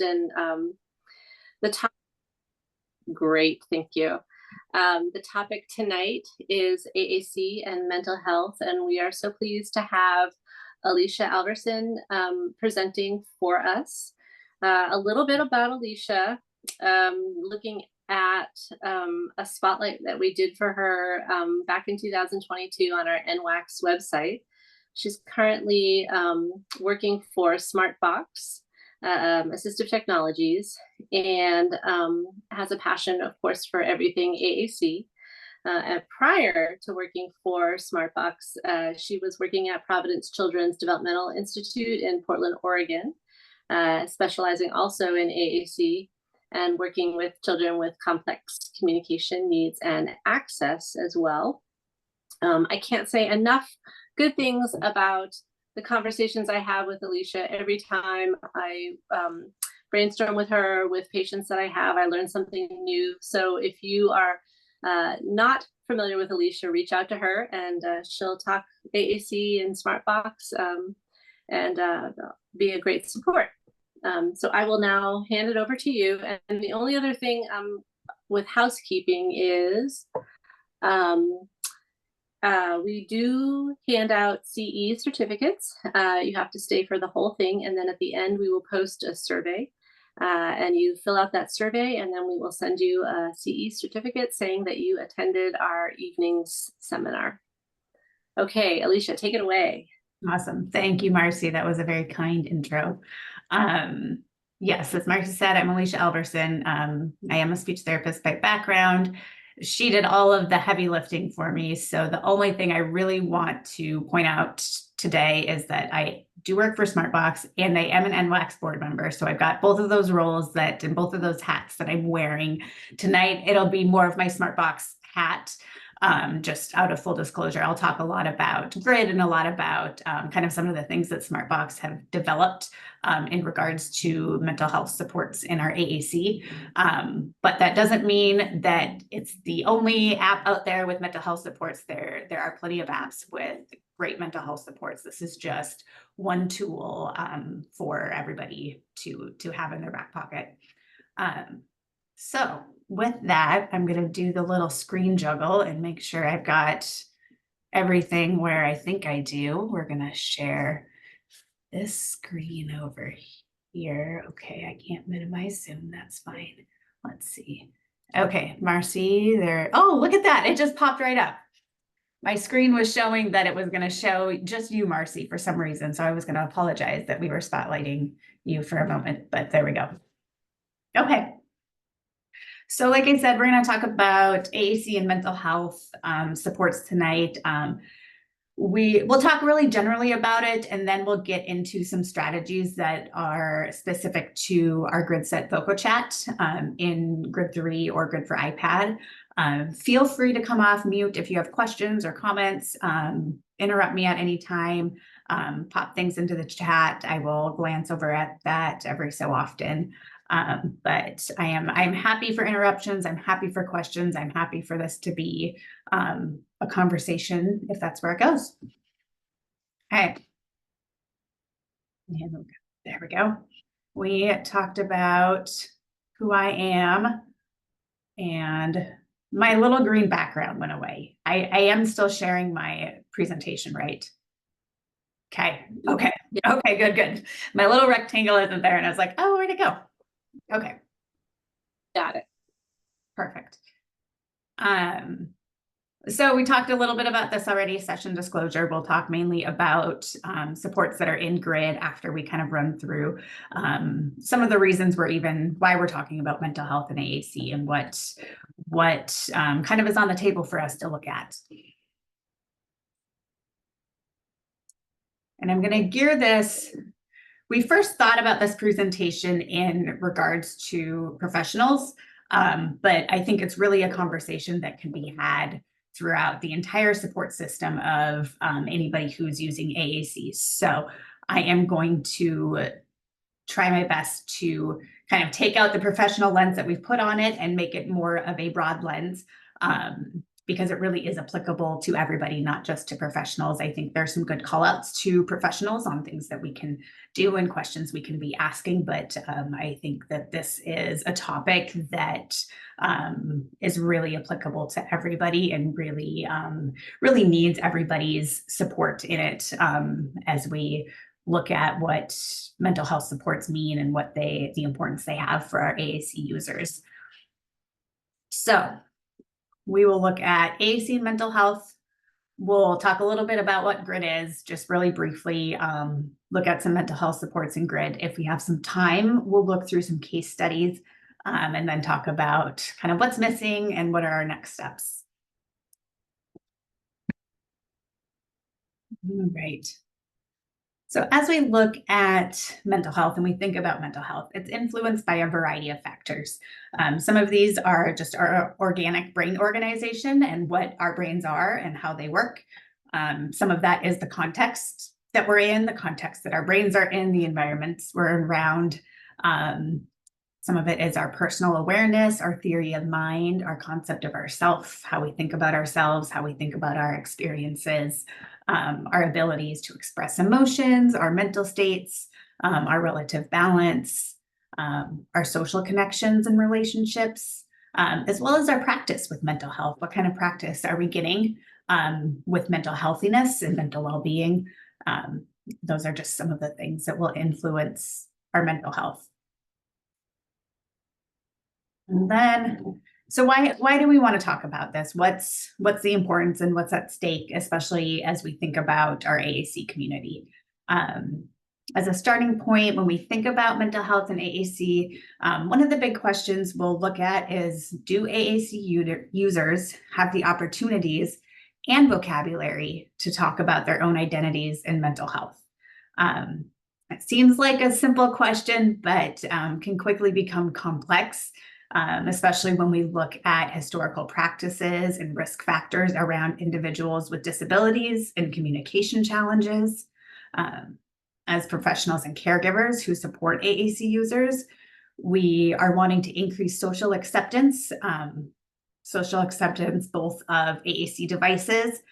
And the topic, great, thank you. The topic tonight is AAC and mental health, and we are so pleased to have Alicia Alverson presenting for us. A little bit about Alicia, looking at a spotlight that we did for her back in 2022 on our NWACS website. She's currently working for SmartBox Assistive Technologies, and has a passion, of course, for everything AAC. And prior to working for SmartBox, she was working at Providence Children's Developmental Institute in Portland, Oregon, specializing also in AAC and working with children with complex communication needs and access as well. I can't say enough good things about the conversations I have with Alicia. Every time I brainstorm with her, with patients that I have, I learn something new. So if you are not familiar with Alicia, reach out to her, and she'll talk AAC and SmartBox and be a great support. So I will now hand it over to you. And the only other thing with housekeeping is we do hand out CE certificates. You have to stay for the whole thing, and then at the end we will post a survey, and you fill out that survey, and then we will send you a CE certificate saying that you attended our evening's seminar. Okay, Alicia, take it away. Awesome. Thank you, Marcy. That was a very kind intro. Yes, as Marcy said, I'm Alicia Alverson. I am a speech therapist by background. She did all of the heavy lifting for me. So the only thing I really want to point out today is that I do work for SmartBox, and I am an NWACS board member. So I've got both of those roles and both of those hats that I'm wearing. Tonight, it'll be more of my SmartBox hat. Just out of full disclosure, I'll talk a lot about grid and a lot about kind of some of the things that SmartBox have developed in regards to mental health supports in our AAC. But that doesn't mean that it's the only app out there with mental health supports. There are plenty of apps with great mental health supports. This is just one tool for everybody to have in their back pocket. So with that, I'm going to do the little screen juggle and make sure I've got everything where I think I do. We're going to share this screen over here. Okay, I can't minimize Zoom. That's fine. Let's see. Okay, Marcy, there. Oh, look at that. It just popped right up. My screen was showing that it was going to show just you, Marcy, for some reason. So I was going to apologize that we were spotlighting you for a moment, but there we go. Okay. So like I said, we're going to talk about AAC and mental health supports tonight. We'll talk really generally about it, and then we'll get into some strategies that are specific to our GridSet VocoChat in Grid 3 or Grid for iPad. Feel free to come off mute if you have questions or comments. Interrupt me at any time. Pop things into the chat. I will glance over at that every so often. But I'm happy for interruptions. I'm happy for questions. I'm happy for this to be a conversation if that's where it goes. Okay. And there we go. We talked about who I am, and my little green background went away. I am still sharing my presentation, right? Okay. Okay. Okay. Good. My little rectangle isn't there, and I was like, oh, where'd it go? Okay. Got it. Perfect. So we talked a little bit about this already, session disclosure. We'll talk mainly about supports that are in grid after we kind of run through some of the reasons why we're talking about mental health and AAC and what kind of is on the table for us to look at. And I'm going to gear this. We first thought about this presentation in regards to professionals, but I think it's really a conversation that can be had throughout the entire support system of anybody who's using AAC. So I am going to try my best to kind of take out the professional lens that we've put on it and make it more of a broad lens. because it really is applicable to everybody, not just to professionals. I think there's some good call outs to professionals on things that we can do and questions we can be asking. But I think that this is a topic that is really applicable to everybody and really, really needs everybody's support in it as we look at what mental health supports mean and what the importance they have for our AAC users. So we will look at AAC and mental health. We'll talk a little bit about what GRID is, just really briefly, look at some mental health supports in GRID. If we have some time, we'll look through some case studies and then talk about kind of what's missing and what are our next steps. All right. So as we look at mental health and we think about mental health, it's influenced by a variety of factors. Some of these are just our organic brain organization and what our brains are and how they work. Some of that is the context that we're in, the context that our brains are in, the environments we're around. Some of it is our personal awareness, our theory of mind, our concept of ourself, how we think about ourselves, how we think about our experiences, our abilities to express emotions, our mental states, our relative balance, our social connections and relationships, as well as our practice with mental health. What kind of practice are we getting with mental healthiness and mental well-being? Those are just some of the things that will influence our mental health. And then, so why do we want to talk about this? What's the importance and what's at stake, especially as we think about our AAC community? As a starting point, when we think about mental health and AAC, one of the big questions we'll look at is, do AAC users have the opportunities and vocabulary to talk about their own identities and mental health? It seems like a simple question, but can quickly become complex. Especially when we look at historical practices and risk factors around individuals with disabilities and communication challenges. As professionals and caregivers who support AAC users, we are wanting to increase social acceptance both of AAC devices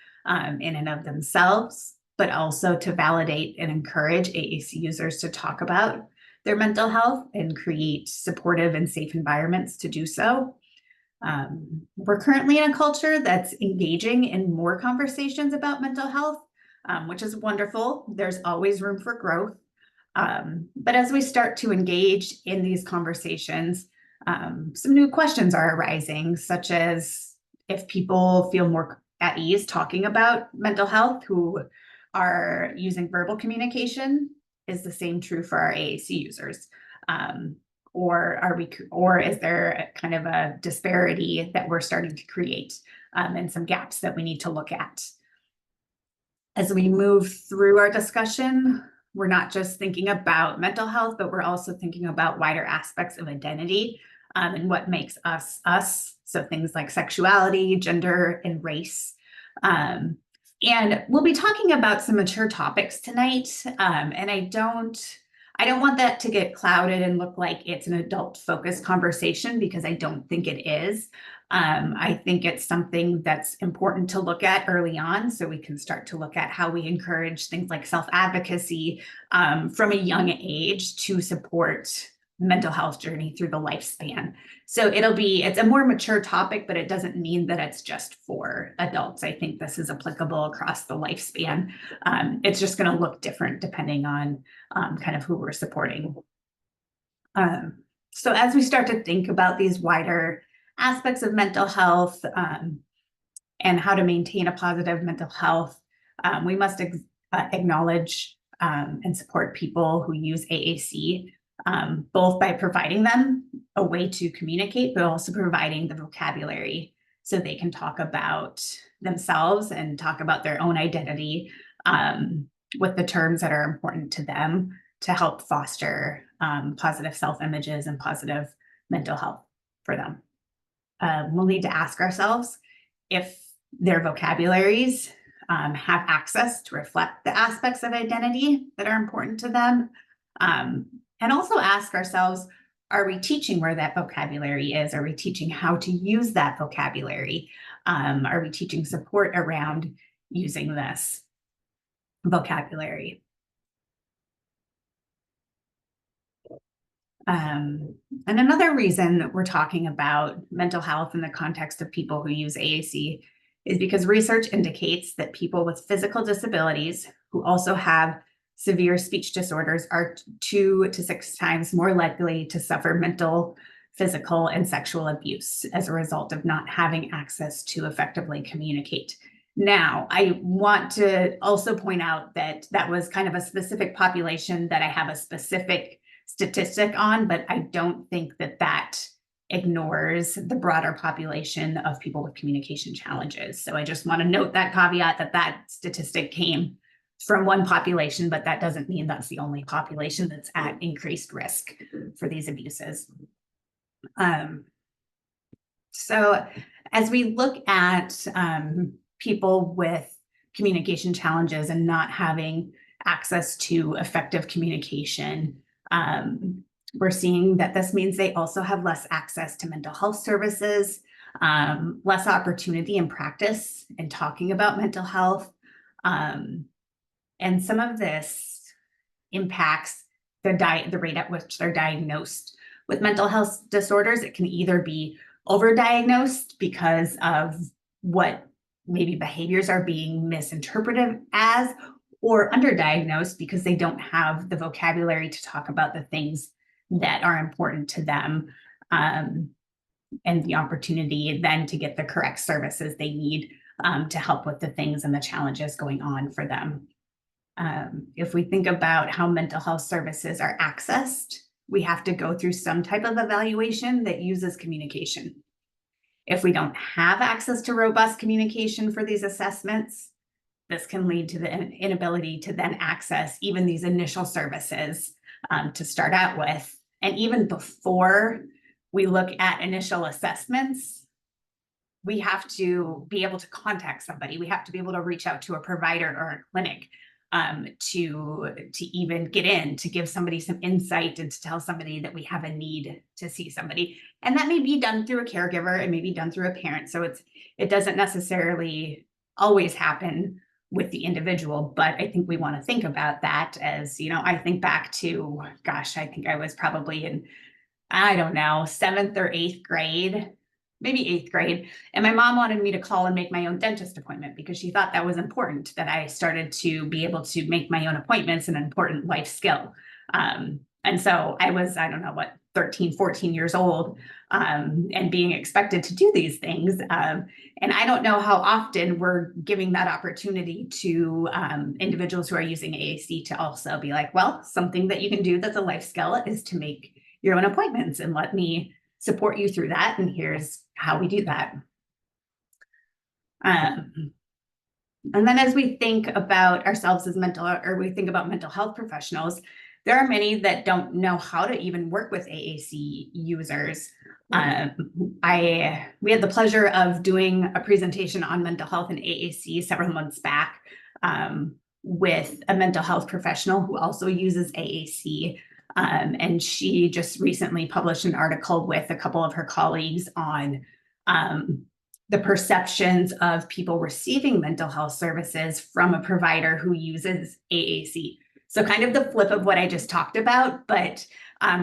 in and of themselves, but also to validate and encourage AAC users to talk about their mental health and create supportive and safe environments to do so. We're currently in a culture that's engaging in more conversations about mental health, which is wonderful. There's always room for growth. But as we start to engage in these conversations, some new questions are arising, such as if people feel more at ease talking about mental health who are using verbal communication. Is the same true for our AAC users? Or is there kind of a disparity that we're starting to create and some gaps that we need to look at? As we move through our discussion, we're not just thinking about mental health, but we're also thinking about wider aspects of identity and what makes us us. So things like sexuality, gender, and race. And we'll be talking about some mature topics tonight. And I don't want that to get clouded and look like it's an adult-focused conversation, because I don't think it is. I think it's something that's important to look at early on, so we can start to look at how we encourage things like self-advocacy from a young age to support mental health journey through the lifespan. So it's a more mature topic, but it doesn't mean that it's just for adults. I think this is applicable across the lifespan. It's just going to look different depending on kind of who we're supporting. So as we start to think about these wider aspects of mental health and how to maintain a positive mental health, we must acknowledge and support people who use AAC, both by providing them a way to communicate, but also providing the vocabulary so they can talk about themselves and talk about their own identity with the terms that are important to them to help foster positive self-images and positive mental health for them. We'll need to ask ourselves if their vocabularies have access to reflect the aspects of identity that are important to them. And also ask ourselves, are we teaching where that vocabulary is? Are we teaching how to use that vocabulary? Are we teaching support around using this vocabulary? And another reason that we're talking about mental health in the context of people who use AAC is because research indicates that people with physical disabilities who also have severe speech disorders are 2 to 6 times more likely to suffer mental, physical, and sexual abuse as a result of not having access to effectively communicate. Now, I want to also point out that that was kind of a specific population that I have a specific statistic on, but I don't think that that ignores the broader population of people with communication challenges. So I just want to note that caveat that that statistic came from one population, but that doesn't mean that's the only population that's at increased risk for these abuses. So as we look at people with communication challenges and not having access to effective communication, we're seeing that this means they also have less access to mental health services, less opportunity in practice and talking about mental health. And some of this impacts the rate at which they're diagnosed with mental health disorders. It can either be overdiagnosed because of what maybe behaviors are being misinterpreted as, or underdiagnosed because they don't have the vocabulary to talk about the things that are important to them, and the opportunity then to get the correct services they need to help with the things and the challenges going on for them. If we think about how mental health services are accessed, we have to go through some type of evaluation that uses communication. If we don't have access to robust communication for these assessments, this can lead to the inability to then access even these initial services to start out with. And even before we look at initial assessments, we have to be able to contact somebody. We have to be able to reach out to a provider or a clinic to even get in, to give somebody some insight and to tell somebody that we have a need to see somebody. And that may be done through a caregiver, it may be done through a parent. So it doesn't necessarily always happen with the individual, but I think we want to think about that as, I think back to, gosh, I think I was probably in, I don't know, 7th or 8th grade, maybe 8th grade. And my mom wanted me to call and make my own dentist appointment because she thought that was important, that I started to be able to make my own appointments, an important life skill. And so I was, I don't know what, 13, 14 years old, and being expected to do these things. And I don't know how often we're giving that opportunity to individuals who are using AAC to also be like, well, something that you can do that's a life skill is to make your own appointments, and let me support you through that. And here's how we do that. And then as we think about ourselves as we think about mental health professionals, there are many that don't know how to even work with AAC users. We had the pleasure of doing a presentation on mental health and AAC several months back with a mental health professional who also uses AAC. And she just recently published an article with a couple of her colleagues on the perceptions of people receiving mental health services from a provider who uses AAC. So kind of the flip of what I just talked about, but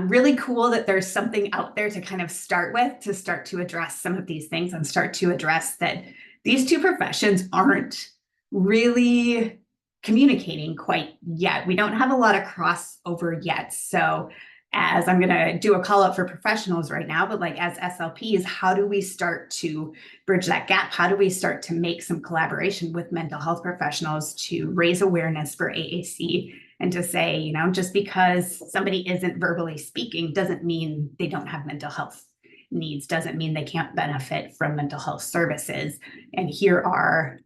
really cool that there's something out there to kind of start with, to start to address some of these things and start to address that these two professions aren't really communicating quite yet. We don't have a lot of crossover yet. So as I'm going to do a call out for professionals right now, but like as SLPs, how do we start to bridge that gap? How do we start to make some collaboration with mental health professionals to raise awareness for AAC and to say, just because somebody isn't verbally speaking doesn't mean they don't have mental health needs, doesn't mean they can't benefit from mental health services. And here are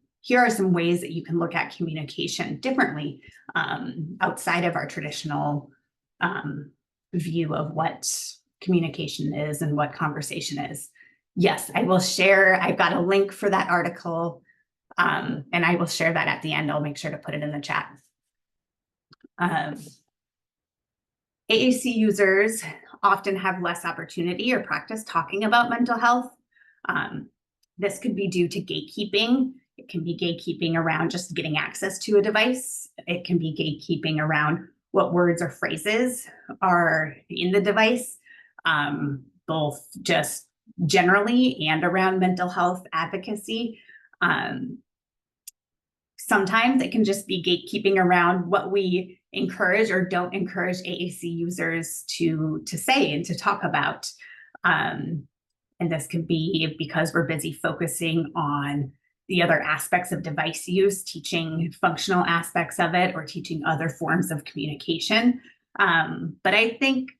some ways that you can look at communication differently outside of our traditional view of what communication is and what conversation is. Yes, I will share. I've got a link for that article, and I will share that at the end. I'll make sure to put it in the chat. AAC users often have less opportunity or practice talking about mental health. This could be due to gatekeeping. It can be gatekeeping around just getting access to a device. It can be gatekeeping around what words or phrases are in the device, both just generally and around mental health advocacy. Sometimes it can just be gatekeeping around what we encourage or don't encourage AAC users to say and to talk about. And this could be because we're busy focusing on the other aspects of device use, teaching functional aspects of it, or teaching other forms of communication. But I think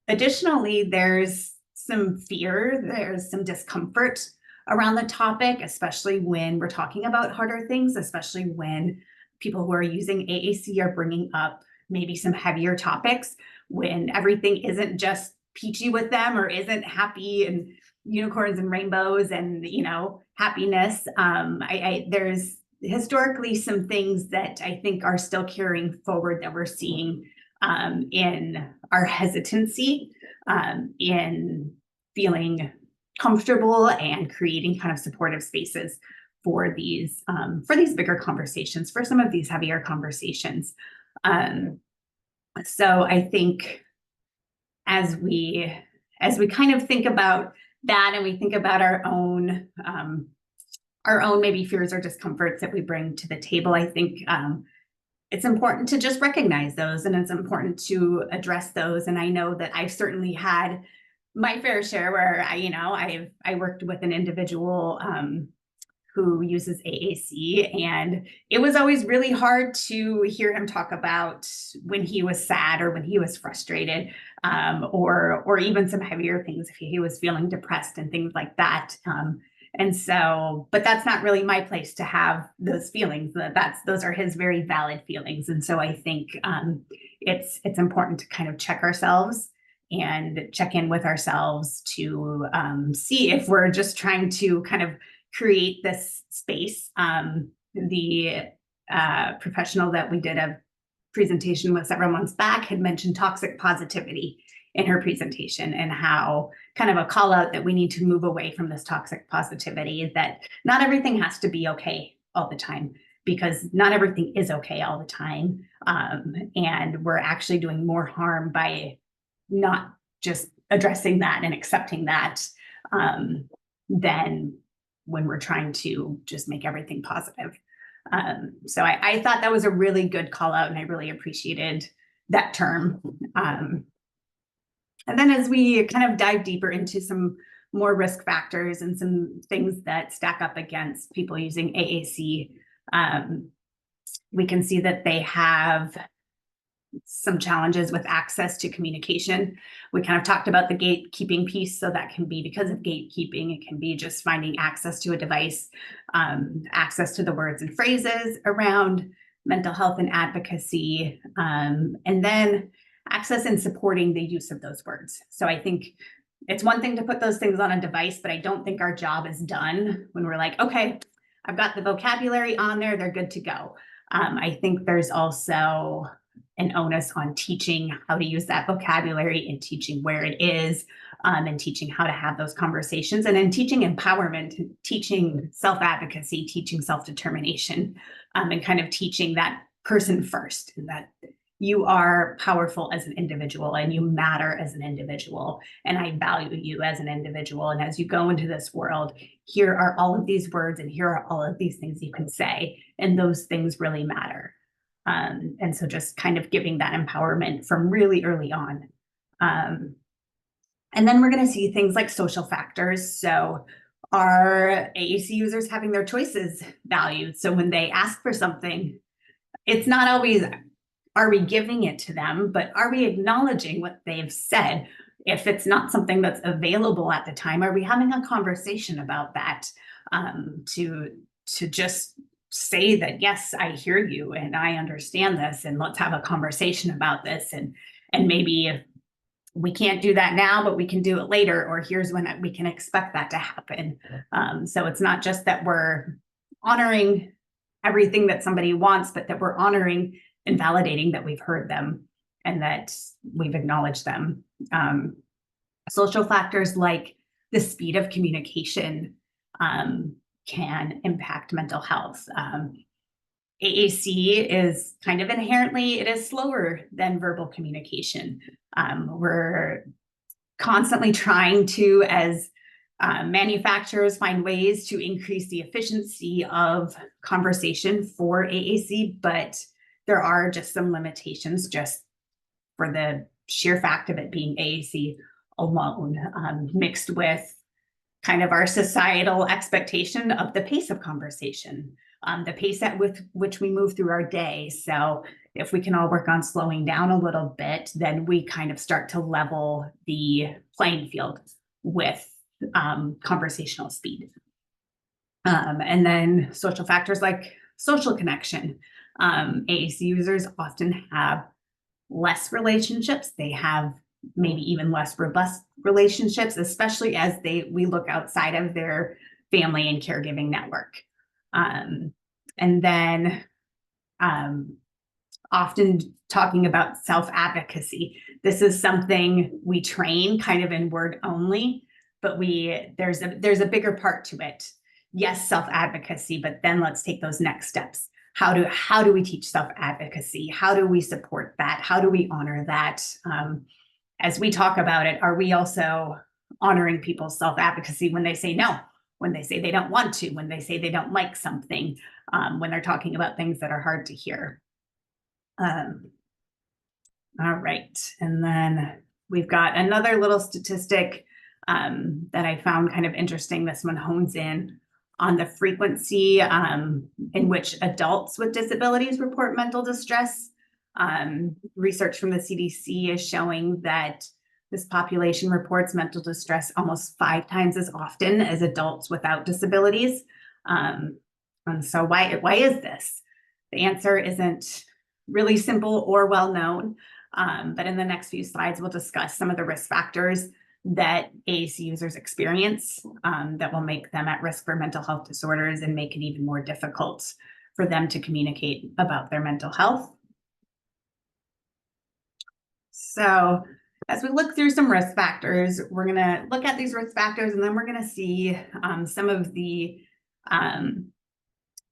additionally, there's some fear, there's some discomfort around the topic, especially when we're talking about harder things, especially when people who are using AAC are bringing up maybe some heavier topics, when everything isn't just peachy with them or isn't happy and unicorns and rainbows and, you know, happiness. There's historically some things that I think are still carrying forward that we're seeing in our hesitancy in feeling comfortable and creating kind of supportive spaces for these bigger conversations, for some of these heavier conversations. So I think as we kind of think about that, and we think about our own maybe fears or discomforts that we bring to the table, I think it's important to just recognize those, and it's important to address those. And I know that I've certainly had my fair share where I worked with an individual who uses AAC, and it was always really hard to hear him talk about when he was sad or when he was frustrated, or even some heavier things if he was feeling depressed and things like that. And so, but that's not really my place to have those feelings. Those are his very valid feelings. And so I think it's important to kind of check ourselves and check in with ourselves to see if we're just trying to kind of create this space. The professional that we did a presentation with several months back had mentioned toxic positivity in her presentation, and how kind of a call out that we need to move away from this toxic positivity, that not everything has to be okay all the time, because not everything is okay all the time. And we're actually doing more harm by not just addressing that and accepting that than when we're trying to just make everything positive. So I thought that was a really good call out, and I really appreciated that term. And then as we kind of dive deeper into some more risk factors and some things that stack up against people using AAC, we can see that they have some challenges with access to communication. We kind of talked about the gatekeeping piece, so that can be because of gatekeeping. It can be just finding access to a device, access to the words and phrases around mental health and advocacy, and then access and supporting the use of those words. So I think it's one thing to put those things on a device, but I don't think our job is done when we're like, okay, I've got the vocabulary on there, they're good to go. I think there's also an onus on teaching how to use that vocabulary, and teaching where it is, and teaching how to have those conversations, and then teaching empowerment, teaching self-advocacy, teaching self-determination, and kind of teaching that person first, and that you are powerful as an individual, and you matter as an individual, and I value you as an individual. And as you go into this world, here are all of these words, and here are all of these things you can say, and those things really matter. And so just kind of giving that empowerment from really early on. And then we're going to see things like social factors. So are AAC users having their choices valued? So when they ask for something, it's not always, are we giving it to them, but are we acknowledging what they've said? If it's not something that's available at the time, are we having a conversation about that, to just say that, yes, I hear you and I understand this, and let's have a conversation about this, and maybe we can't do that now, but we can do it later, or here's when we can expect that to happen. So it's not just that we're honoring everything that somebody wants, but that we're honoring and validating that we've heard them and that we've acknowledged them. Social factors like the speed of communication can impact mental health. AAC is kind of inherently, it is slower than verbal communication. We're constantly trying to, as manufacturers, find ways to increase the efficiency of conversation for AAC, but there are just some limitations just for the sheer fact of it being AAC alone, mixed with kind of our societal expectation of the pace of conversation, the pace at which we move through our day. So if we can all work on slowing down a little bit, then we kind of start to level the playing field with conversational speed. And then social factors like social connection. AAC users often have less relationships. They have maybe even less robust relationships, especially as we look outside of their family and caregiving network. And then often talking about self-advocacy. This is something we train kind of in word only, but there's a bigger part to it. Yes, self-advocacy, but then let's take those next steps. How do we teach self-advocacy? How do we support that? How do we honor that? As we talk about it, are we also honoring people's self-advocacy when they say no, when they say they don't want to, when they say they don't like something, when they're talking about things that are hard to hear? All right, and then we've got another little statistic that I found kind of interesting. This one hones in on the frequency in which adults with disabilities report mental distress. Research from the CDC is showing that this population reports mental distress almost 5 times as often as adults without disabilities. And so why is this? The answer isn't really simple or well known, but in the next few slides, we'll discuss some of the risk factors that AAC users experience that will make them at risk for mental health disorders and make it even more difficult for them to communicate about their mental health. So as we look through some risk factors, we're going to look at these risk factors, and then we're going to see some of the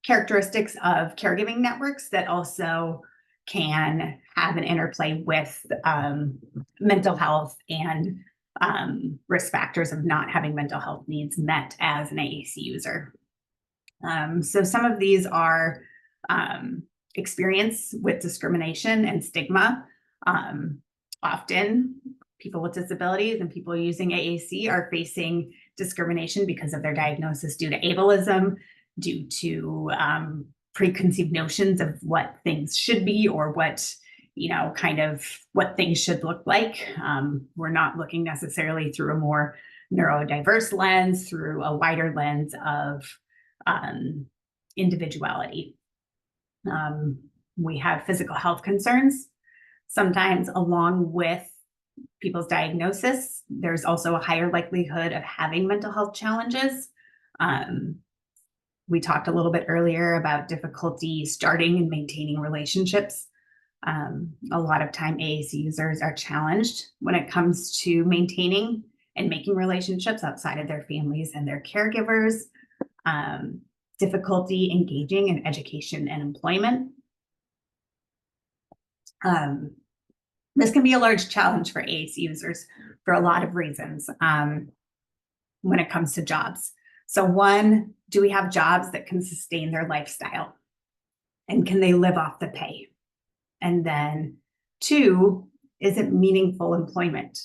characteristics of caregiving networks that also can have an interplay with mental health and risk factors of not having mental health needs met as an AAC user. So some of these are experience with discrimination and stigma. Often people with disabilities and people using AAC are facing discrimination because of their diagnosis due to ableism, due to preconceived notions of what things should be or what, kind of what things should look like. We're not looking necessarily through a more neurodiverse lens, through a wider lens of individuality. We have physical health concerns. Sometimes along with people's diagnosis, there's also a higher likelihood of having mental health challenges. We talked a little bit earlier about difficulty starting and maintaining relationships. A lot of time AAC users are challenged when it comes to maintaining and making relationships outside of their families and their caregivers. Difficulty engaging in education and employment. This can be a large challenge for AAC users for a lot of reasons when it comes to jobs. So one, do we have jobs that can sustain their lifestyle? And can they live off the pay? And then 2, is it meaningful employment?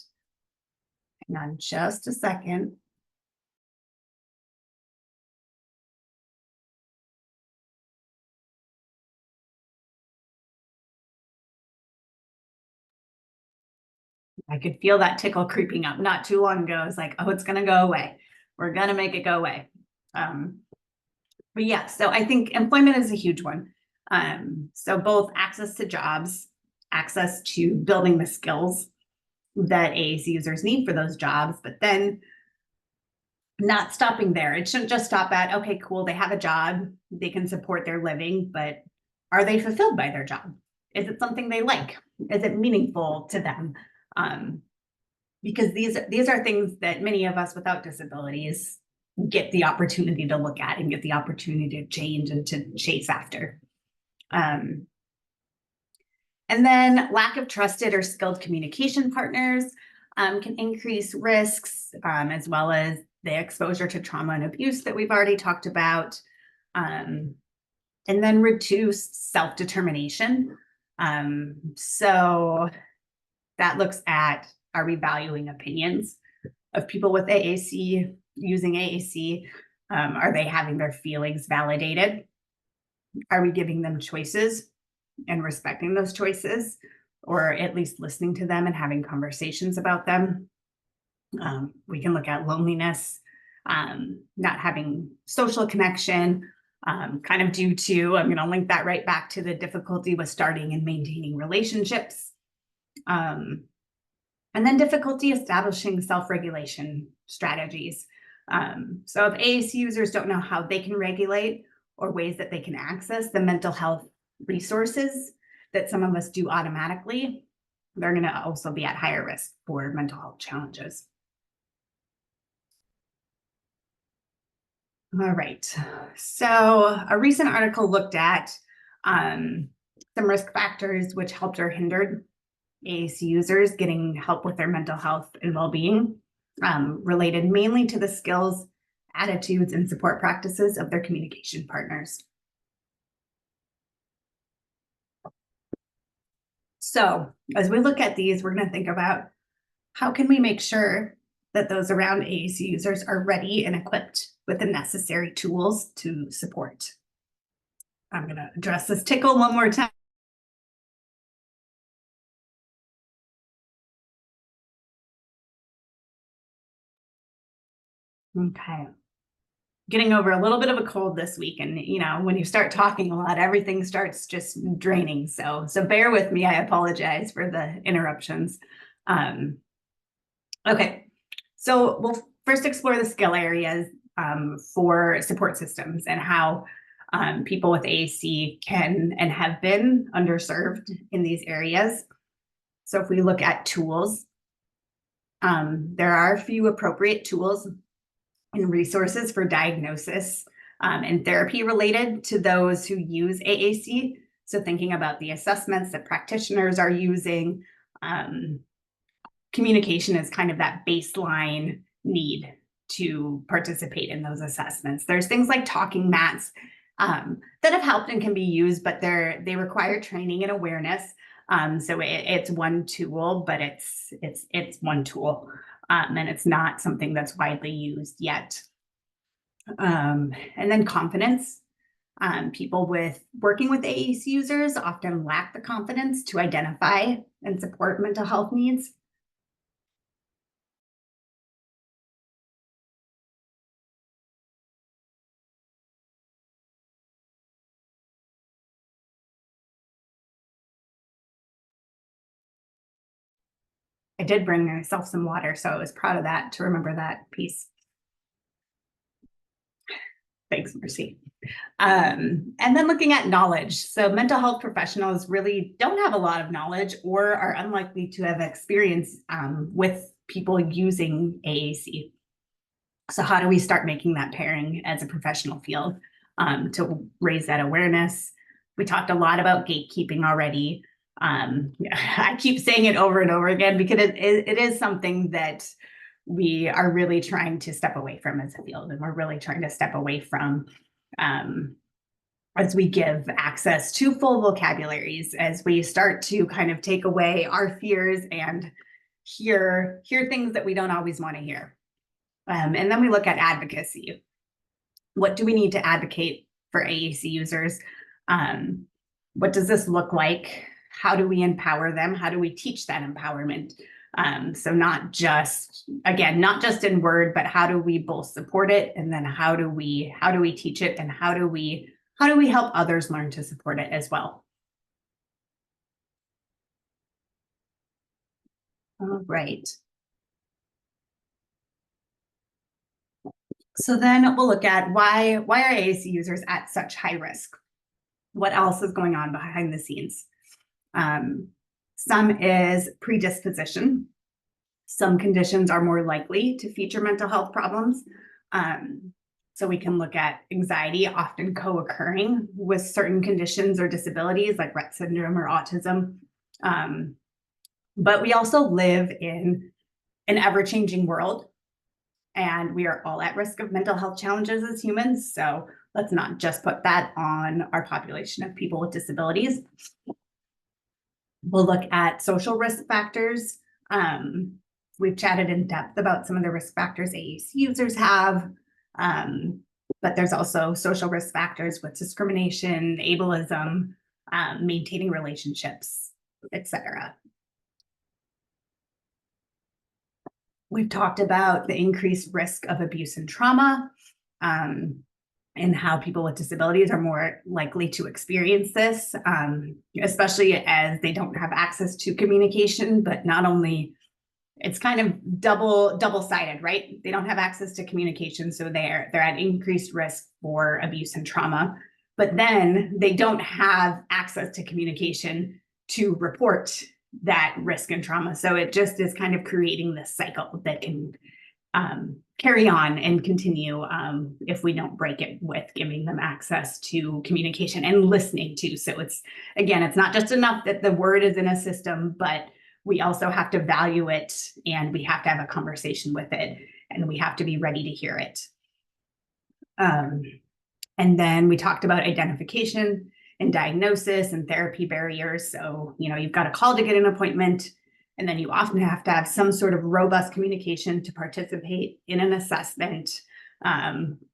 Hang on just a second. I could feel that tickle creeping up not too long ago. I was like, oh, it's going to go away. We're going to make it go away. But yeah, so I think employment is a huge one. So both access to jobs, access to building the skills that AAC users need for those jobs, but then not stopping there. It shouldn't just stop at, okay, cool, they have a job, they can support their living, but are they fulfilled by their job? Is it something they like? Is it meaningful to them? because these are things that many of us without disabilities get the opportunity to look at and get the opportunity to change and to chase after. And then lack of trusted or skilled communication partners can increase risks, as well as the exposure to trauma and abuse that we've already talked about. And then reduce self-determination. So that looks at, are we valuing opinions of people with AAC, using AAC? Are they having their feelings validated? Are we giving them choices and respecting those choices, or at least listening to them and having conversations about them? We can look at loneliness, not having social connection, kind of due to, I'm going to link that right back to the difficulty with starting and maintaining relationships. And then difficulty establishing self-regulation strategies. So if AAC users don't know how they can regulate or ways that they can access the mental health resources that some of us do automatically, they're going to also be at higher risk for mental health challenges. All right, so a recent article looked at some risk factors which helped or hindered AAC users getting help with their mental health and well-being, related mainly to the skills, attitudes, and support practices of their communication partners. So as we look at these, we're going to think about how can we make sure that those around AAC users are ready and equipped with the necessary tools to support. I'm going to address this tickle one more time. Okay. Getting over a little bit of a cold this week, and you know, when you start talking a lot, everything starts just draining. So bear with me. I apologize for the interruptions. Okay, so we'll first explore the skill areas for support systems and how people with AAC can and have been underserved in these areas. So if we look at tools, there are a few appropriate tools and resources for diagnosis and therapy related to those who use AAC. So thinking about the assessments that practitioners are using, communication is kind of that baseline need to participate in those assessments. There's things like talking mats that have helped and can be used, but they require training and awareness. So it's one tool, but it's one tool. And it's not something that's widely used yet. And then confidence. People working with AAC users often lack the confidence to identify and support mental health needs. I did bring myself some water, so I was proud of that, to remember that piece. Thanks, Mercy. And then looking at knowledge. So mental health professionals really don't have a lot of knowledge or are unlikely to have experience with people using AAC. So how do we start making that pairing as a professional field to raise that awareness? We talked a lot about gatekeeping already. I keep saying it over and over again because it is something that we are really trying to step away from as a field, and we're really trying to step away from as we give access to full vocabularies, as we start to kind of take away our fears and hear things that we don't always want to hear. And then we look at advocacy. What do we need to advocate for AAC users? What does this look like? How do we empower them? How do we teach that empowerment? So not just in word, but how do we both support it? And then how do we teach it? And how do we help others learn to support it as well? All right. So then we'll look at why are AAC users at such high risk? What else is going on behind the scenes? Some is predisposition. Some conditions are more likely to feature mental health problems. So we can look at anxiety often co-occurring with certain conditions or disabilities like Rett syndrome or autism. But we also live in an ever-changing world, and we are all at risk of mental health challenges as humans. So let's not just put that on our population of people with disabilities. We'll look at social risk factors. We've chatted in depth about some of the risk factors AAC users have, but there's also social risk factors with discrimination, ableism, maintaining relationships, etc. We've talked about the increased risk of abuse and trauma, and how people with disabilities are more likely to experience this, especially as they don't have access to communication. But not only, it's kind of double-sided, right? They don't have access to communication, so they're at increased risk for abuse and trauma. But then they don't have access to communication to report that risk and trauma. So it just is kind of creating this cycle that can carry on and continue if we don't break it with giving them access to communication and listening to. So it's not just enough that the word is in a system, but we also have to value it, and we have to have a conversation with it, and we have to be ready to hear it. And then we talked about identification and diagnosis and therapy barriers. So, you've got a call to get an appointment, and then you often have to have some sort of robust communication to participate in an assessment,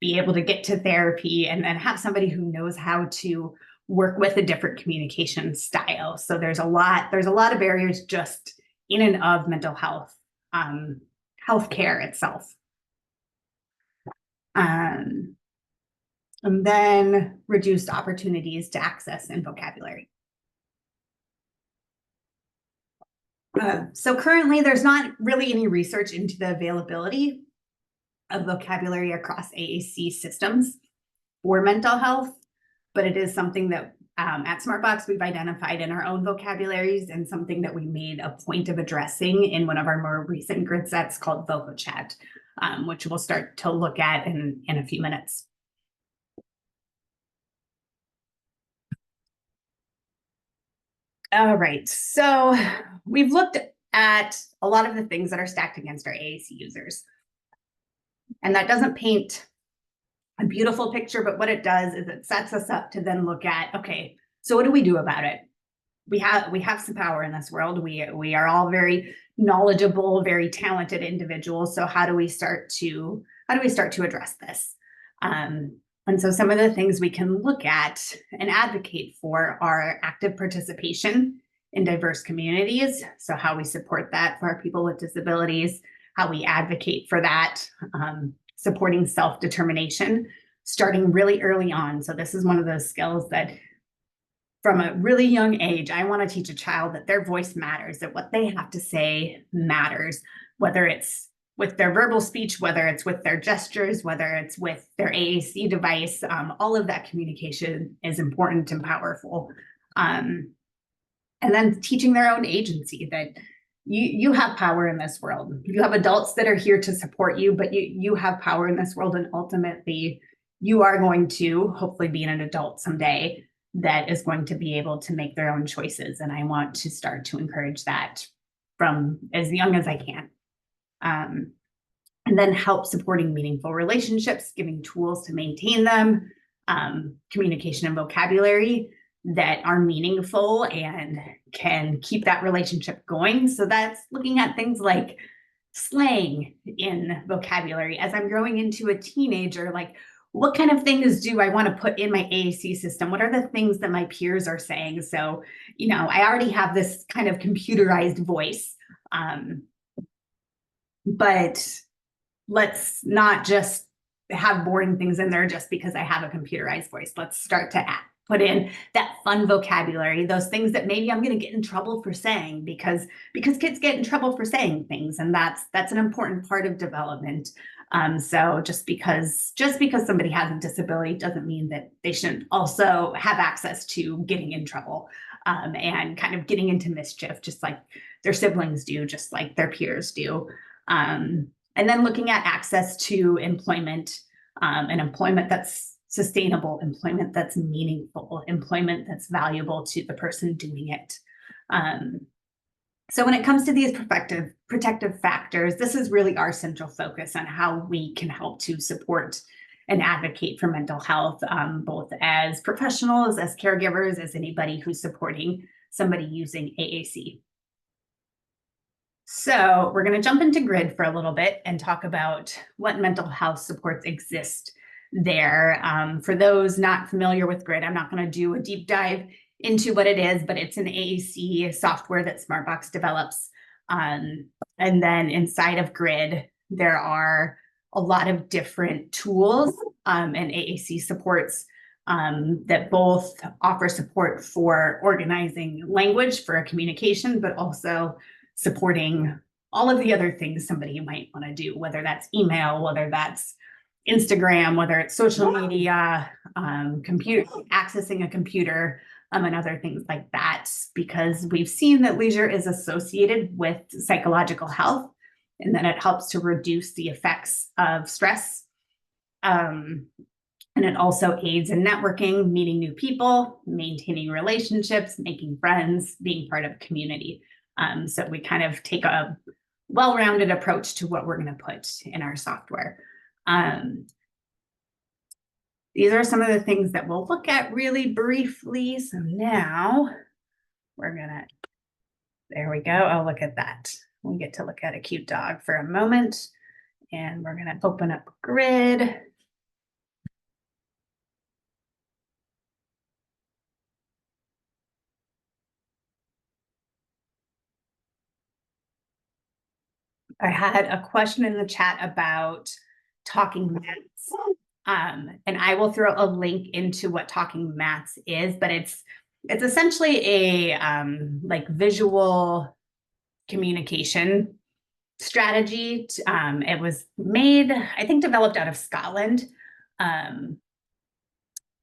be able to get to therapy, and then have somebody who knows how to work with a different communication style. So there's a lot of barriers just in and of mental health, healthcare itself. And then reduced opportunities to access and vocabulary. So currently there's not really any research into the availability of vocabulary across AAC systems for mental health, but it is something that at SmartBox we've identified in our own vocabularies, and something that we made a point of addressing in one of our more recent grid sets called VocaChat, which we'll start to look at in a few minutes. All right, so we've looked at a lot of the things that are stacked against our AAC users. And that doesn't paint a beautiful picture, but what it does is it sets us up to then look at, okay, so what do we do about it? We have some power in this world. We are all very knowledgeable, very talented individuals. So how do we start to address this? And so some of the things we can look at and advocate for are active participation in diverse communities. So how we support that for our people with disabilities, how we advocate for that, supporting self-determination, starting really early on. So this is one of those skills that from a really young age, I want to teach a child that their voice matters, that what they have to say matters, whether it's with their verbal speech, whether it's with their gestures, whether it's with their AAC device. All of that communication is important and powerful. And then teaching their own agency, that you have power in this world. You have adults that are here to support you, but you have power in this world, and ultimately you are going to hopefully be an adult someday that is going to be able to make their own choices. And I want to start to encourage that from as young as I can. And then help supporting meaningful relationships, giving tools to maintain them, communication and vocabulary that are meaningful and can keep that relationship going. So that's looking at things like slang in vocabulary. As I'm growing into a teenager, like, what kind of things do I want to put in my AAC system? What are the things that my peers are saying? So, I already have this kind of computerized voice, but let's not just have boring things in there just because I have a computerized voice. Let's start to put in that fun vocabulary, those things that maybe I'm going to get in trouble for saying, because kids get in trouble for saying things, and that's an important part of development. So just because somebody has a disability doesn't mean that they shouldn't also have access to getting in trouble, and kind of getting into mischief, just like their siblings do, just like their peers do. And then looking at access to employment, and employment that's sustainable, employment that's meaningful, employment that's valuable to the person doing it. So when it comes to these protective factors, this is really our central focus on how we can help to support and advocate for mental health, both as professionals, as caregivers, as anybody who's supporting somebody using AAC. So we're going to jump into GRID for a little bit and talk about what mental health supports exist there. For those not familiar with GRID, I'm not going to do a deep dive into what it is, but it's an AAC software that Smartbox develops. And then inside of GRID, there are a lot of different tools and AAC supports that both offer support for organizing language for a communication, but also supporting all of the other things somebody might want to do, whether that's email, whether that's Instagram, whether it's social media, computer, accessing a computer, and other things like that, because we've seen that leisure is associated with psychological health, and then it helps to reduce the effects of stress. And it also aids in networking, meeting new people, maintaining relationships, making friends, being part of a community. So we kind of take a well-rounded approach to what we're going to put in our software. These are some of the things that we'll look at really briefly. So now we're gonna, there we go. Oh, look at that. We get to look at a cute dog for a moment, and we're gonna open up GRID. I had a question in the chat about Talking Mats. And I will throw a link into what Talking Mats is, but it's essentially a like visual communication strategy. It was made, I think, developed out of Scotland, and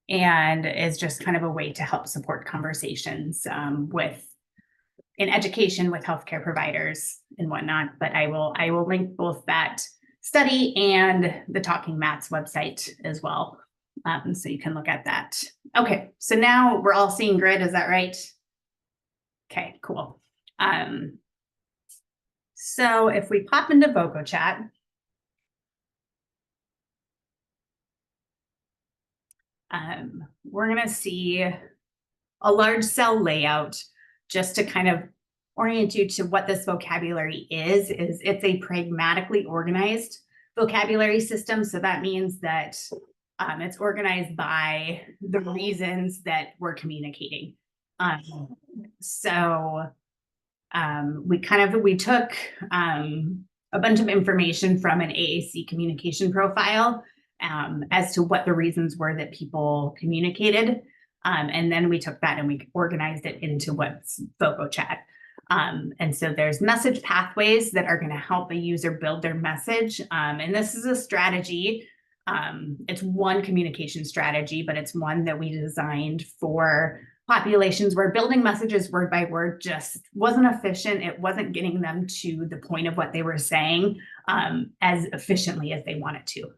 is just kind of a way to help support conversations in education with healthcare providers and whatnot. But I will link both that study and the Talking Mats website as well, so you can look at that. Okay, so now we're all seeing GRID, is that right? Okay, cool. So if we pop into VocoChat, we're going to see a large cell layout just to kind of orient you to what this vocabulary is it's a pragmatically organized vocabulary system. So that means that it's organized by the reasons that we're communicating. We took a bunch of information from an AAC communication profile as to what the reasons were that people communicated. And then we took that and we organized it into what's VocoChat. And so there's message pathways that are going to help a user build their message. And this is a strategy. It's one communication strategy, but it's one that we designed for populations where building messages word by word just wasn't efficient. It wasn't getting them to the point of what they were saying as efficiently as they wanted to.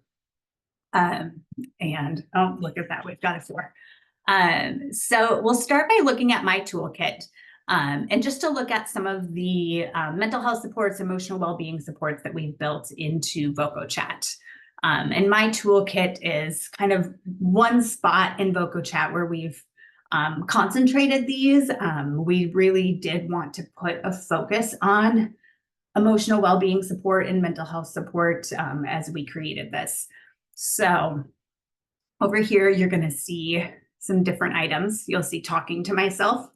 And oh, look at that, we've got a 4. So we'll start by looking at my toolkit, and just to look at some of the mental health supports, emotional well-being supports that we've built into VocoChat. And my toolkit is kind of one spot in VocoChat where we've concentrated these. We really did want to put a focus on emotional well-being support and mental health support as we created this. So over here, you're going to see some different items. You'll see talking to myself.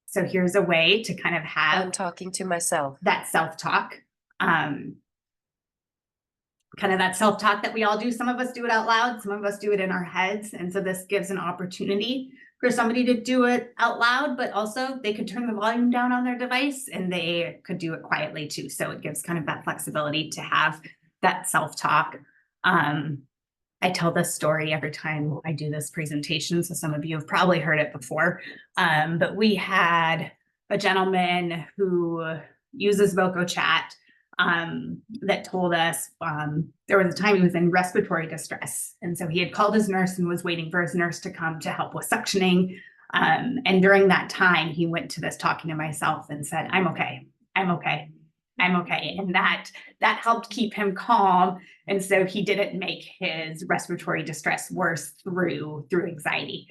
So here's a way to kind of have I'm talking to myself. That self-talk, kind of that self-talk that we all do. Some of us do it out loud, some of us do it in our heads. And so this gives an opportunity for somebody to do it out loud, but also they could turn the volume down on their device and they could do it quietly too. So it gives kind of that flexibility to have that self-talk. I tell this story every time I do this presentation, so some of you have probably heard it before. But we had a gentleman who uses VocoChat that told us there was a time he was in respiratory distress. And so he had called his nurse and was waiting for his nurse to come to help with suctioning. And during that time, he went to this talking to myself and said, I'm okay. I'm okay. I'm okay. And that helped keep him calm. And so he didn't make his respiratory distress worse through anxiety.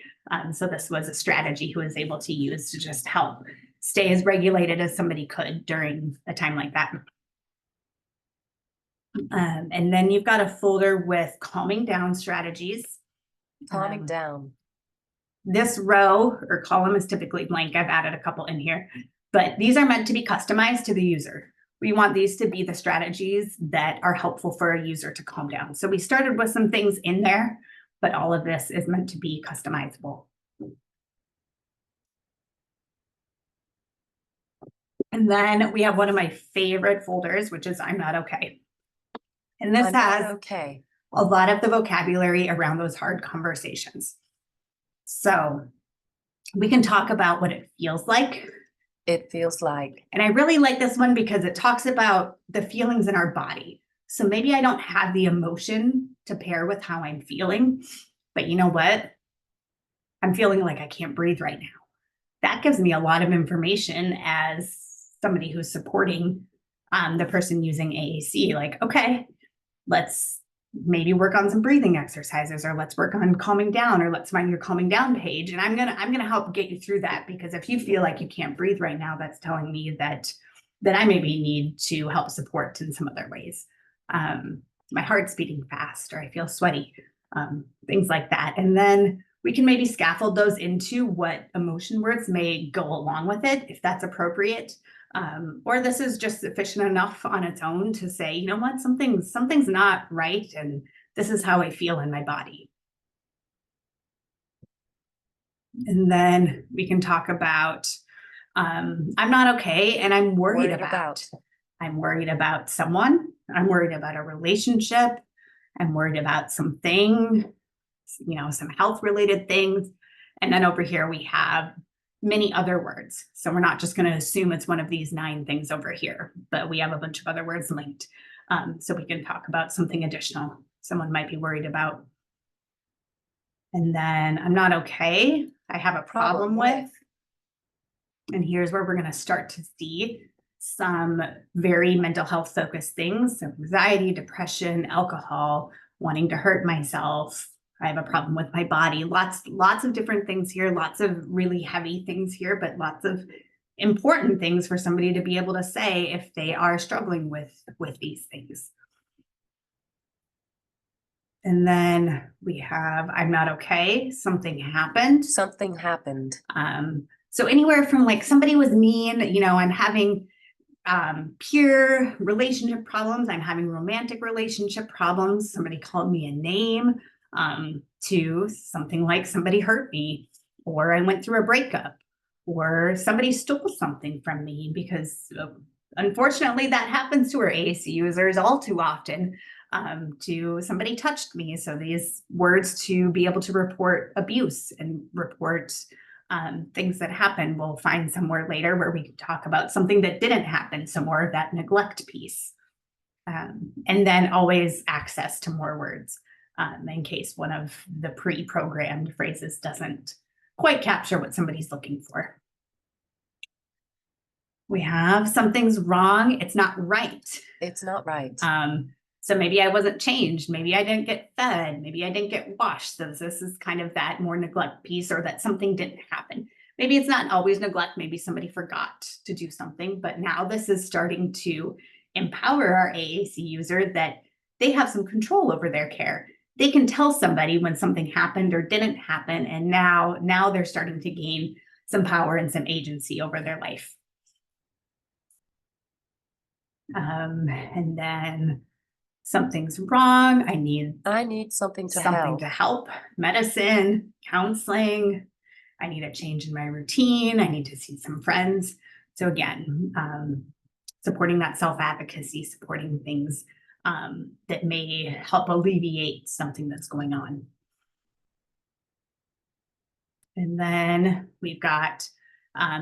So this was a strategy he was able to use to just help stay as regulated as somebody could during a time like that. And then you've got a folder with calming down strategies. Calming down. This row or column is typically blank. I've added a couple in here, but these are meant to be customized to the user. We want these to be the strategies that are helpful for a user to calm down. So we started with some things in there, but all of this is meant to be customizable. And then we have one of my favorite folders, which is I'm not okay. And this has okay. a lot of the vocabulary around those hard conversations. So we can talk about what it feels like. It feels like. And I really like this one because it talks about the feelings in our body. So maybe I don't have the emotion to pair with how I'm feeling, but you know what? I'm feeling like I can't breathe right now. That gives me a lot of information as somebody who's supporting the person using AAC. Like, okay, let's maybe work on some breathing exercises, or let's work on calming down, or let's find your calming down page. And I'm gonna help get you through that, because if you feel like you can't breathe right now, that's telling me that I maybe need to help support in some other ways. My heart's beating fast, or I feel sweaty, things like that. And then we can maybe scaffold those into what emotion words may go along with it, if that's appropriate. Or this is just sufficient enough on its own to say, you know what, something's not right, and this is how I feel in my body. And then we can talk about, I'm not okay, and I'm worried about. I'm worried about someone. I'm worried about a relationship. I'm worried about something, some health related things. And then over here we have many other words. So we're not just going to assume it's one of these 9 things over here, but we have a bunch of other words linked. So we can talk about something additional someone might be worried about. And then I'm not okay. I have a problem with. And here's where we're going to start to see some very mental health focused things. So anxiety, depression, alcohol, wanting to hurt myself. I have a problem with my body. Lots of different things here, lots of really heavy things here, but lots of important things for somebody to be able to say if they are struggling with these things. And then we have, I'm not okay. Something happened. Something happened. So anywhere from like somebody was mean, I'm having peer relationship problems. I'm having romantic relationship problems. Somebody called me a name. To something like somebody hurt me, or I went through a breakup, or somebody stole something from me, because unfortunately that happens to our AAC users all too often. To somebody touched me. So these words to be able to report abuse and report things that happen, we'll find somewhere later where we can talk about something that didn't happen, so more of that neglect piece. And then always access to more words. In case one of the pre-programmed phrases doesn't quite capture what somebody's looking for. We have something's wrong. It's not right. It's not right. So maybe I wasn't changed. Maybe I didn't get fed. Maybe I didn't get washed. So this is kind of that more neglect piece, or that something didn't happen. Maybe it's not always neglect. Maybe somebody forgot to do something, but now this is starting to empower our AAC user that they have some control over their care. They can tell somebody when something happened or didn't happen, and now they're starting to gain some power and some agency over their life. And then something's wrong. I need something to help. Medicine, counseling. I need a change in my routine. I need to see some friends. So again, supporting that self-advocacy, supporting things that may help alleviate something that's going on. And then we've got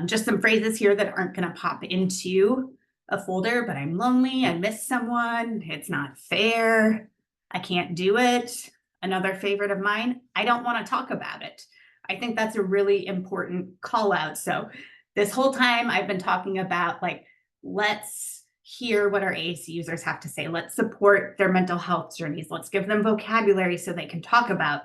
Just some phrases here that aren't going to pop into a folder, but I'm lonely, I miss someone, it's not fair, I can't do it. Another favorite of mine, I don't want to talk about it. I think that's a really important call out. So this whole time I've been talking about, like, let's hear what our AAC users have to say. Let's support their mental health journeys. Let's give them vocabulary so they can talk about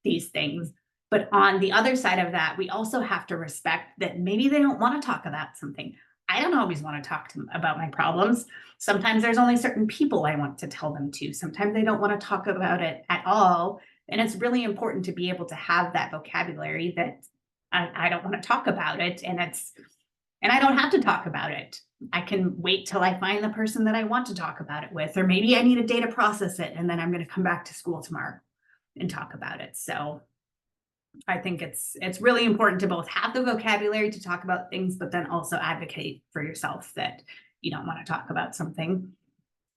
these things. But on the other side of that, we also have to respect that maybe they don't want to talk about something. I don't always want to talk to them about my problems. Sometimes there's only certain people I want to tell them to. Sometimes they don't want to talk about it at all. And it's really important to be able to have that vocabulary that I don't want to talk about it. And I don't have to talk about it. I can wait till I find the person that I want to talk about it with, or maybe I need a day to process it, and then I'm going to come back to school tomorrow and talk about it. So I think it's really important to both have the vocabulary to talk about things, but then also advocate for yourself that you don't want to talk about something.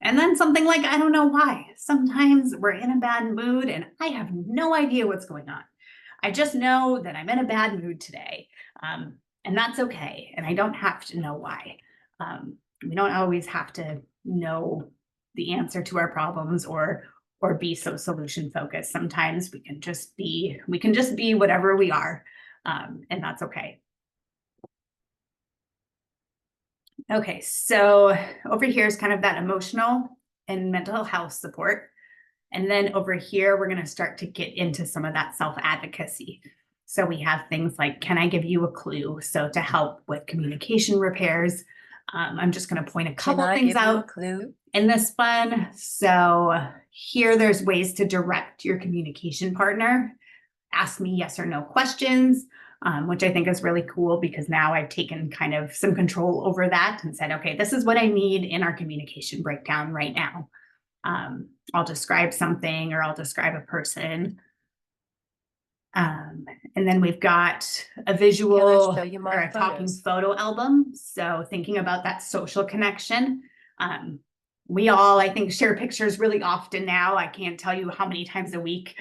And then something like, I don't know why. Sometimes we're in a bad mood and I have no idea what's going on. I just know that I'm in a bad mood today. And that's okay. And I don't have to know why. We don't always have to know the answer to our problems or be so solution focused. Sometimes we can just be whatever we are. And that's okay. Okay, so over here is kind of that emotional and mental health support. And then over here, we're going to start to get into some of that self-advocacy. So we have things like, can I give you a clue? So to help with communication repairs, I'm just going to point a couple things out in this one. So here there's ways to direct your communication partner. Ask me yes or no questions, which I think is really cool because now I've taken kind of some control over that and said, okay, this is what I need in our communication breakdown right now. I'll describe something or I'll describe a person. And then we've got a visual or a talking photo album. So thinking about that social connection. We all, I think, share pictures really often now. I can't tell you how many times a week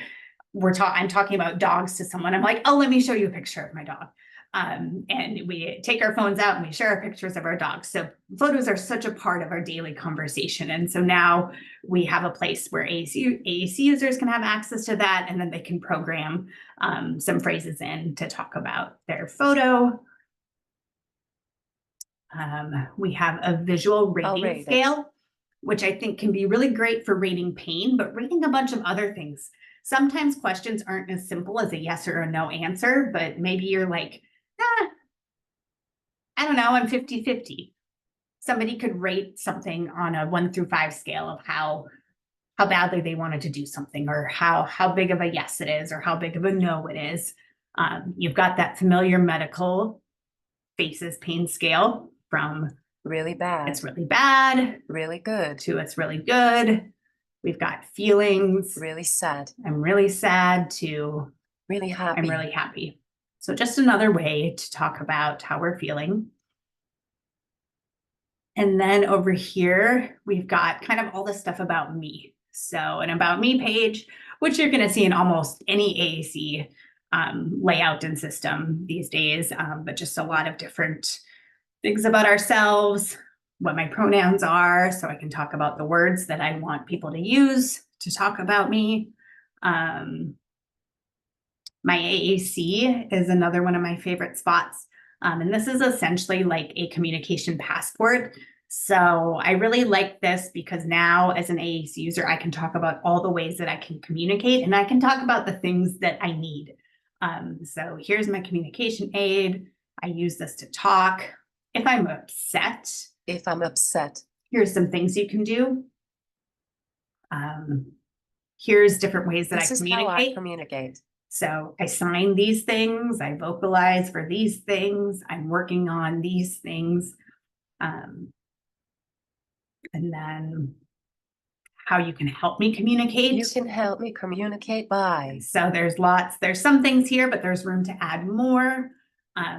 I'm talking about dogs to someone. I'm like, oh, let me show you a picture of my dog. And we take our phones out and we share our pictures of our dogs. So photos are such a part of our daily conversation. And so now we have a place where AAC users can have access to that, and then they can program some phrases in to talk about their photo. We have a visual rating scale, which I think can be really great for rating pain, but rating a bunch of other things. Sometimes questions aren't as simple as a yes or a no answer, but maybe you're like, I don't know, I'm 50-50. Somebody could rate something on a 1 through 5 scale of how badly they wanted to do something, or how big of a yes it is, or how big of a no it is. You've got that familiar medical faces pain scale from really bad, it's really bad, really good, to it's really good. We've got feelings, really sad, I'm really sad, to really happy, I'm really happy. So just another way to talk about how we're feeling. And then over here, we've got kind of all the stuff about me. So an about me page, which you're going to see in almost any AAC layout and system these days, but just a lot of different things about ourselves, what my pronouns are, so I can talk about the words that I want people to use to talk about me. My AAC is another one of my favorite spots. And this is essentially like a communication passport. So I really like this because now as an AAC user, I can talk about all the ways that I can communicate, and I can talk about the things that I need. So here's my communication aid. I use this to talk. If I'm upset, here's some things you can do. Here's different ways that I communicate. So I sign these things, I vocalize for these things, I'm working on these things. And then how you can help me communicate. You can help me communicate by. So there's some things here, but there's room to add more.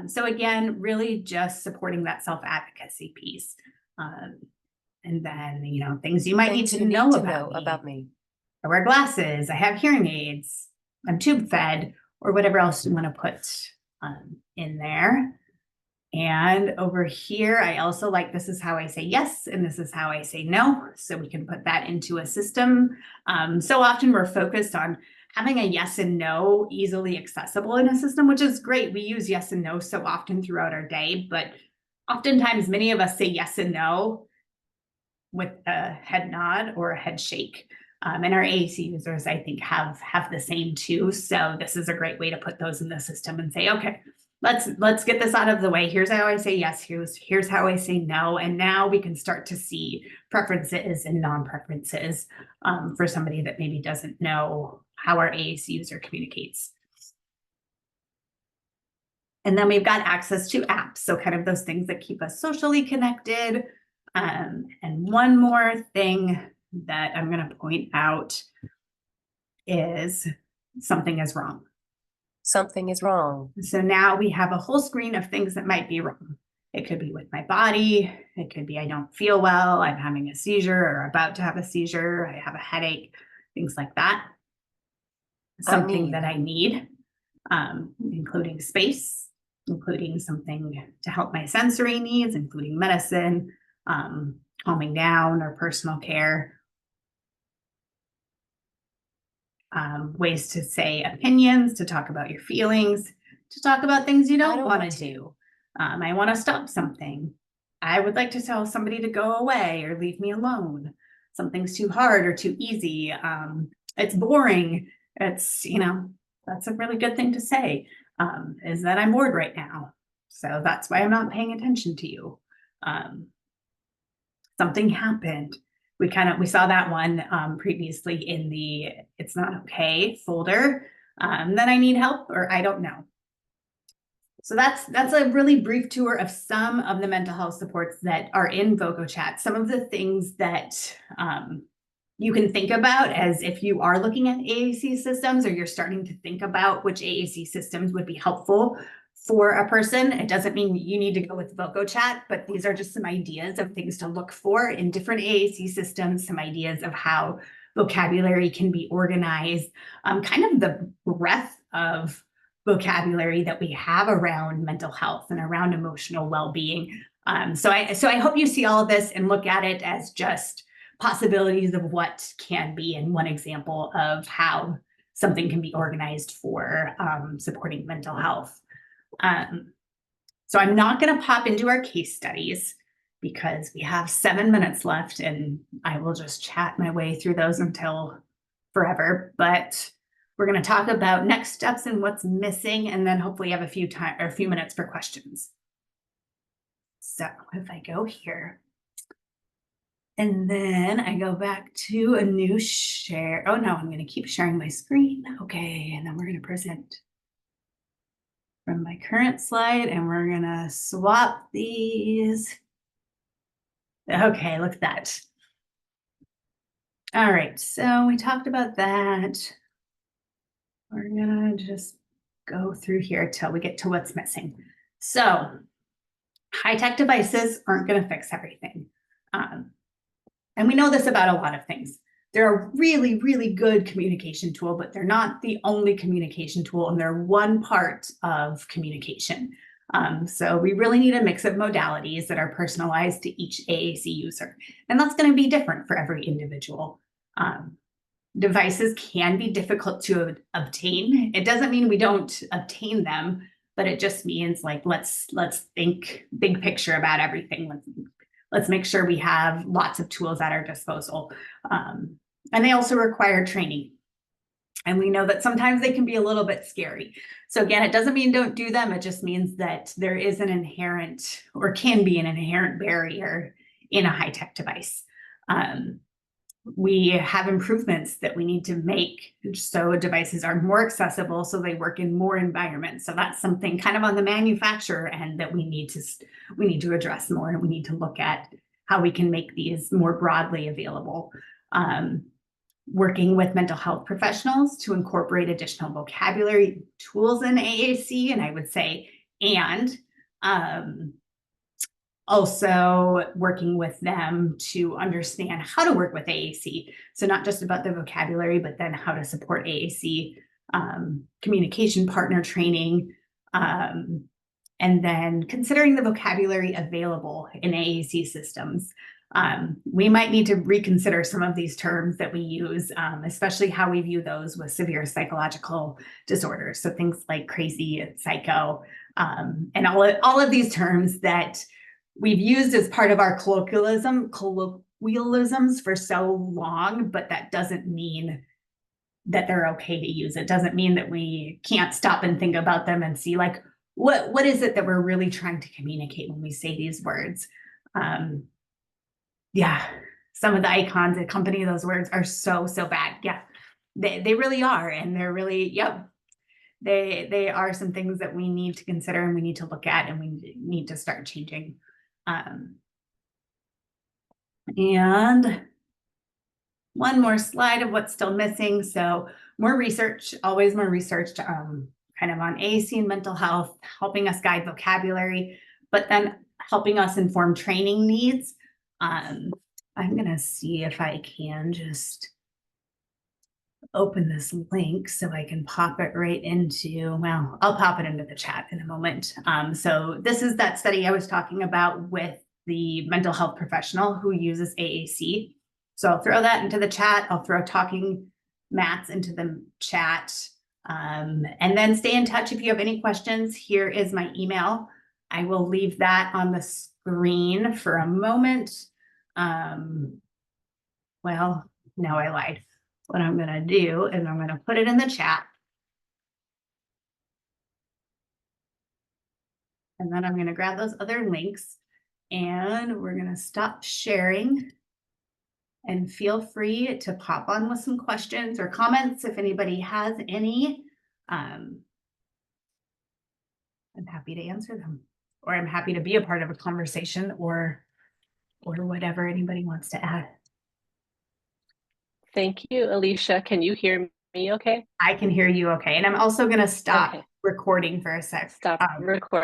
So again, really just supporting that self-advocacy piece. And then, things you might need to know about me. I wear glasses, I have hearing aids, I'm tube fed, or whatever else you want to put in there. And over here, I also like, this is how I say yes, and this is how I say no. So we can put that into a system. So often we're focused on having a yes and no easily accessible in a system, which is great. We use yes and no so often throughout our day, but oftentimes many of us say yes and no with a head nod or a head shake. And our AAC users, I think, have the same too. So this is a great way to put those in the system and say, okay, let's get this out of the way. Here's how I say yes. Here's how I say no. And now we can start to see preferences and non-preferences for somebody that maybe doesn't know how our AAC user communicates. And then we've got access to apps. So kind of those things that keep us socially connected. And one more thing that I'm going to point out is something is wrong. Something is wrong. So now we have a whole screen of things that might be wrong. It could be with my body. It could be I don't feel well. I'm having a seizure or about to have a seizure. I have a headache, things like that. Something that I need, including space, including something to help my sensory needs, including medicine, calming down or personal care. Ways to say opinions, to talk about your feelings, to talk about things you don't want to do. I want to stop something. I would like to tell somebody to go away or leave me alone. Something's too hard or too easy. It's boring. It's, that's a really good thing to say, is that I'm bored right now. So that's why I'm not paying attention to you. Something happened. We saw that one previously in the it's not okay folder. Then I need help or I don't know. So that's a really brief tour of some of the mental health supports that are in VocoChat. Some of the things that you can think about as if you are looking at AAC systems or you're starting to think about which AAC systems would be helpful for a person. It doesn't mean you need to go with VocoChat, but these are just some ideas of things to look for in different AAC systems, some ideas of how vocabulary can be organized, kind of the breadth of vocabulary that we have around mental health and around emotional well-being. So I hope you see all of this and look at it as just possibilities of what can be and one example of how something can be organized for supporting mental health. So I'm not going to pop into our case studies because we have 7 minutes left and I will just chat my way through those until forever. But we're going to talk about next steps and what's missing, and then hopefully have a few minutes for questions. So if I go here, and then I go back to a new share. Oh no, I'm going to keep sharing my screen. Okay, and then we're going to present from my current slide, and we're going to swap these. Okay, look at that. All right, so we talked about that. We're gonna just go through here till we get to what's missing. So high-tech devices aren't gonna fix everything. And we know this about a lot of things. They're a really, really good communication tool, but they're not the only communication tool, and they're one part of communication. So we really need a mix of modalities that are personalized to each AAC user. And that's gonna be different for every individual. Devices can be difficult to obtain. It doesn't mean we don't obtain them, but it just means like, let's think big picture about everything. Let's make sure we have lots of tools at our disposal. And they also require training. And we know that sometimes they can be a little bit scary. So again, it doesn't mean don't do them. It just means that there is an inherent or can be an inherent barrier in a high-tech device. We have improvements that we need to make so devices are more accessible, so they work in more environments. So that's something kind of on the manufacturer end that we need to address more, and we need to look at how we can make these more broadly available. Working with mental health professionals to incorporate additional vocabulary tools in AAC, and I would say also working with them to understand how to work with AAC. So not just about the vocabulary, but then how to support AAC, communication partner training, And then considering the vocabulary available in AAC systems, we might need to reconsider some of these terms that we use, especially how we view those with severe psychological disorders. So things like crazy, psycho, and all of these terms that we've used as part of our colloquialisms for so long, but that doesn't mean that they're okay to use. It doesn't mean that we can't stop and think about them and see like, what is it that we're really trying to communicate when we say these words? Yeah, some of the icons that accompany those words are so bad. Yeah, they really are. And they're really, yep, they are some things that we need to consider and we need to look at and we need to start changing. And one more slide of what's still missing. So more research, always more research, kind of on AAC and mental health, helping us guide vocabulary, but then helping us inform training needs. I'm gonna see if I can just open this link so I can pop it right into, well, I'll pop it into the chat in a moment. So this is that study I was talking about with the mental health professional who uses AAC. So I'll throw that into the chat. I'll throw talking mats into the chat. And then stay in touch if you have any questions. Here is my email. I will leave that on the screen for a moment. Well, no, I lied. What I'm going to do is I'm going to put it in the chat. And then I'm going to grab those other links and we're going to stop sharing. And feel free to pop on with some questions or comments if anybody has any. I'm happy to answer them, or I'm happy to be a part of a conversation or whatever anybody wants to add. Thank you, Alicia. Can you hear me okay? I can hear you okay. And I'm also going to stop Okay. recording for a sec. Stop recording.